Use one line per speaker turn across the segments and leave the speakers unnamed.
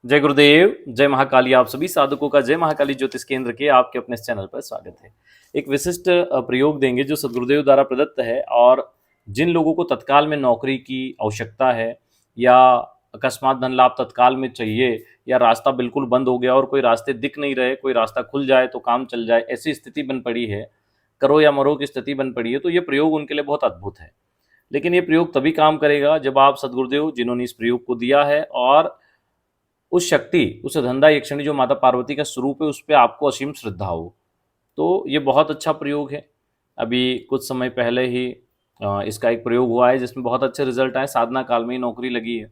जय गुरुदेव, जय महाकाली। आप सभी साधकों का जय महाकाली ज्योतिष केंद्र के आपके अपने इस चैनल पर स्वागत है। एक विशिष्ट प्रयोग देंगे जो सदगुरुदेव द्वारा प्रदत्त है और जिन लोगों को तत्काल में नौकरी की आवश्यकता है या अकस्मात धन लाभ तत्काल में चाहिए या रास्ता बिल्कुल बंद हो गया और कोई रास्ते दिख नहीं रहे, कोई रास्ता खुल जाए तो काम चल जाए, ऐसी स्थिति बन पड़ी है, करो या मरो की स्थिति बन पड़ी है, तो ये प्रयोग उनके लिए बहुत अद्भुत है। लेकिन ये प्रयोग तभी काम करेगा जब आप सदगुरुदेव जिन्होंने इस प्रयोग को दिया है और उस शक्ति, उस धंधा यक्षिणी जो माता पार्वती का स्वरूप है, उस पर आपको असीम श्रद्धा हो। तो ये बहुत अच्छा प्रयोग है। अभी कुछ समय पहले ही इसका एक प्रयोग हुआ है जिसमें बहुत अच्छे रिजल्ट आए, साधना काल में ही नौकरी लगी है।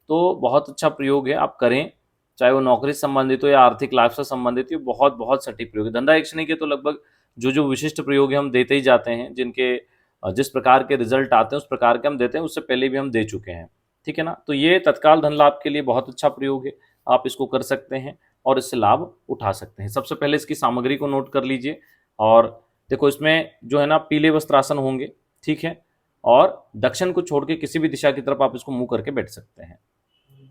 तो बहुत अच्छा प्रयोग है, आप करें, चाहे वो नौकरी से संबंधित हो या आर्थिक लाभ से संबंधित हो। बहुत बहुत सटीक प्रयोग है। धंधा यक्षिणी के तो लगभग जो जो विशिष्ट प्रयोग है हम देते ही जाते हैं, जिनके जिस प्रकार के रिजल्ट आते हैं उस प्रकार के हम देते हैं, उससे पहले भी हम दे चुके हैं। ठीक है ना। तो ये तत्काल धन लाभ के लिए बहुत अच्छा प्रयोग है, आप इसको कर सकते हैं और इससे लाभ उठा सकते हैं। सबसे पहले इसकी सामग्री को नोट कर लीजिए और देखो इसमें जो है ना पीले वस्त्रासन होंगे, ठीक है, और दक्षिण को छोड़ के किसी भी दिशा की तरफ आप इसको मुंह करके बैठ सकते हैं।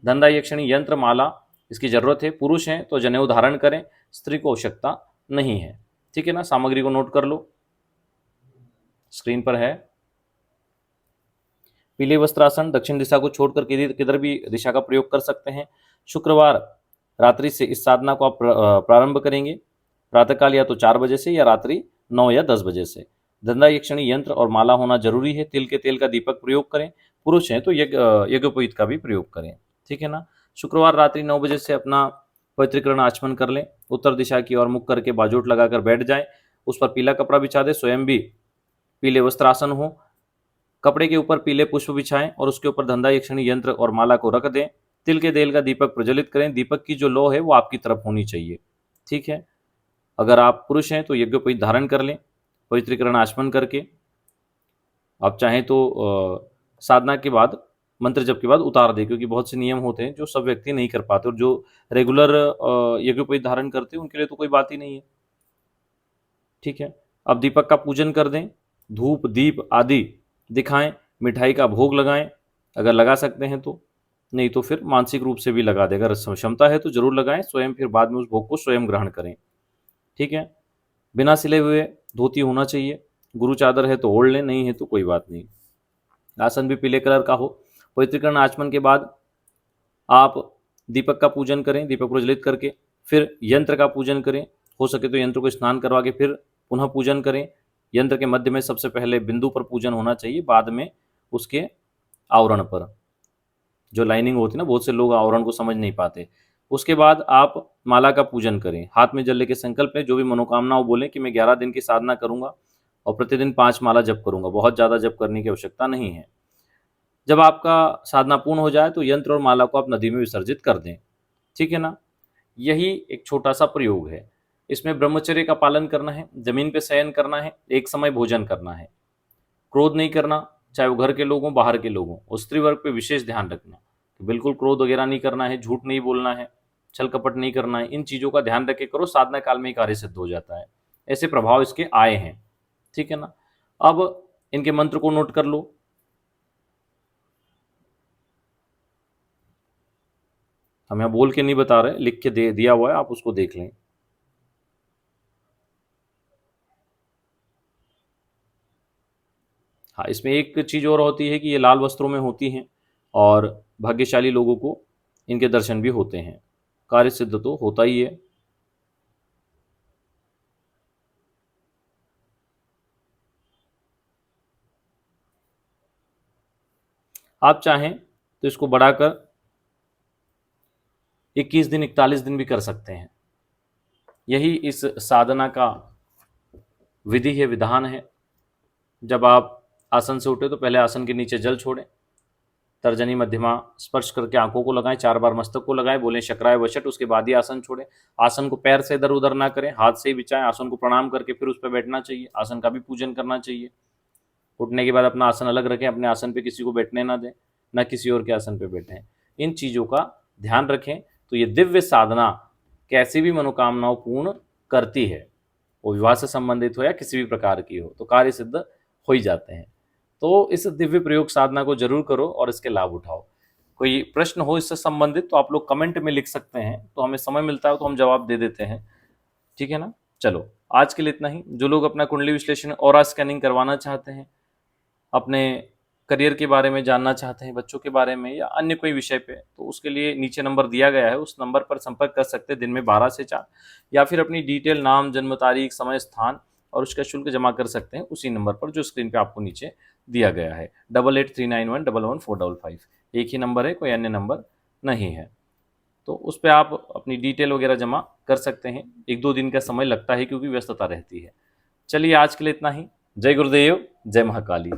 धंधा यक्षिणी यंत्र माला इसकी जरूरत है। पुरुष हैं तो जनेऊ धारण करें, स्त्री को आवश्यकता नहीं है। ठीक है ना। सामग्री को नोट कर लो, स्क्रीन पर है। पीले वस्त्रासन दक्षिण दिशा को छोड़कर किधर भी दिशा का प्रयोग कर सकते हैं। शुक्रवार रात्रि से इस साधना को आप प्रारंभ करेंगे, प्रातःकाल या तो 4 बजे से या रात्रि 9 या 10 बजे से। धंधा यक्षिणी यंत्र और माला होना जरूरी है। तिल के तेल का दीपक प्रयोग करें। पुरुष हैं तो यज्ञोपवीत का भी प्रयोग करें। ठीक है ना। शुक्रवार रात्रि 9 बजे से अपना पवित्रीकरण आचमन कर लें। उत्तर दिशा की ओर मुख करके बाजूट लगाकर बैठ जाएं। उस पर पीला कपड़ा बिछा दे, स्वयं भी पीले वस्त्रासन हो। कपड़े के ऊपर पीले पुष्प बिछाएं और उसके ऊपर धंधा यक्षिणी यंत्र और माला को रख दें। तिल के तेल का दीपक प्रज्वलित करें। दीपक की जो लौ है वो आपकी तरफ होनी चाहिए। ठीक है। अगर आप पुरुष हैं तो यज्ञोपवीत धारण कर लें पवित्रीकरण आचमन करके। आप चाहें तो साधना के बाद मंत्र जप के बाद उतार दें, क्योंकि बहुत से नियम होते हैं जो सब व्यक्ति नहीं कर पाते और जो रेगुलर यज्ञोपवीत धारण करते हैं उनके लिए तो कोई बात ही नहीं है। ठीक है। अब दीपक का पूजन कर दें, धूप दीप आदि दिखाएं, मिठाई का भोग लगाएं अगर लगा सकते हैं तो, नहीं तो फिर मानसिक रूप से भी लगा दें। अगर क्षमता है तो जरूर लगाएं स्वयं, फिर बाद में उस भोग को स्वयं ग्रहण करें। ठीक है। बिना सिले हुए धोती होना चाहिए। गुरु चादर है तो ओढ़ लें, नहीं है तो कोई बात नहीं। आसन भी पीले कलर का हो। पवित्रीकरण आचमन के बाद आप दीपक का पूजन करें, दीपक प्रज्वलित करके फिर यंत्र का पूजन करें। हो सके तो यंत्र को स्नान करवा के फिर पुनः पूजन करें। यंत्र के मध्य में सबसे पहले बिंदु पर पूजन होना चाहिए, बाद में उसके आवरण पर। जो लाइनिंग होती है ना, बहुत से लोग आवरण को समझ नहीं पाते। उसके बाद आप माला का पूजन करें। हाथ में जल लेके संकल्प लें, जो भी मनोकामना बोलें कि मैं 11 दिन की साधना करूंगा और प्रतिदिन 5 माला जप करूंगा। बहुत ज़्यादा जप करने की आवश्यकता नहीं है। जब आपका साधना पूर्ण हो जाए तो यंत्र और माला को आप नदी में विसर्जित कर दें। ठीक है ना। यही एक छोटा सा प्रयोग है। इसमें ब्रह्मचर्य का पालन करना है, जमीन पे शयन करना है, एक समय भोजन करना है, क्रोध नहीं करना, चाहे वो घर के लोग हों बाहर के लोग हों, और स्त्री वर्ग पे विशेष ध्यान रखना कि बिल्कुल क्रोध वगैरह नहीं करना है, झूठ नहीं बोलना है, छल कपट नहीं करना है। इन चीज़ों का ध्यान रख के करो, साधना काल में ही कार्य सिद्ध हो जाता है। ऐसे प्रभाव इसके आए हैं। ठीक है ना। अब इनके मंत्र को नोट कर लो। हम यहाँ बोल के नहीं बता रहे, लिख के दे दिया हुआ है, आप उसको देख लें। हाँ, इसमें एक चीज़ और होती है कि ये लाल वस्त्रों में होती हैं और भाग्यशाली लोगों को इनके दर्शन भी होते हैं। कार्य सिद्ध तो होता ही है। आप चाहें तो इसको बढ़ाकर 21 दिन 41 दिन भी कर सकते हैं। यही इस साधना का विधि है, विधान है। जब आप आसन से उठे तो पहले आसन के नीचे जल छोड़ें, तर्जनी मध्यमा स्पर्श करके आंखों को लगाएं, 4 बार मस्तक को लगाएं, बोलें शक्राय वशट, उसके बाद ही आसन छोड़ें। आसन को पैर से इधर उधर ना करें, हाथ से ही बिछाएं। आसन को प्रणाम करके फिर उस पर बैठना चाहिए। आसन का भी पूजन करना चाहिए। उठने के बाद अपना आसन अलग रखें, अपने आसन पे किसी को बैठने ना दें, ना किसी और के आसन पे बैठें। इन चीज़ों का ध्यान रखें तो ये दिव्य साधना कैसी भी मनोकामनाओं पूर्ण करती है। वो विवाह से संबंधित हो या किसी भी प्रकार की हो, तो कार्य सिद्ध हो ही जाते हैं। तो इस दिव्य प्रयोग साधना को जरूर करो और इसके लाभ उठाओ। कोई प्रश्न हो इससे संबंधित तो आप लोग कमेंट में लिख सकते हैं, तो हमें समय मिलता है तो हम जवाब दे देते हैं। ठीक है ना। चलो आज के लिए इतना ही। जो लोग अपना कुंडली विश्लेषण और स्कैनिंग करवाना चाहते हैं, अपने करियर के बारे में जानना चाहते हैं, बच्चों के बारे में या अन्य कोई विषय पे, तो उसके लिए नीचे नंबर दिया गया है, उस नंबर पर संपर्क कर सकते हैं दिन में 12 से 4, या फिर अपनी डिटेल नाम, जन्म तारीख, समय, स्थान और उसका शुल्क जमा कर सकते हैं उसी नंबर पर जो स्क्रीन पे आपको नीचे दिया गया है, 8839111455। एक ही नंबर है, कोई अन्य नंबर नहीं है। तो उस पर आप अपनी डिटेल वगैरह जमा कर सकते हैं। 1-2 दिन का समय लगता है क्योंकि व्यस्तता रहती है। चलिए आज के लिए इतना ही। जय गुरुदेव, जय महाकाली।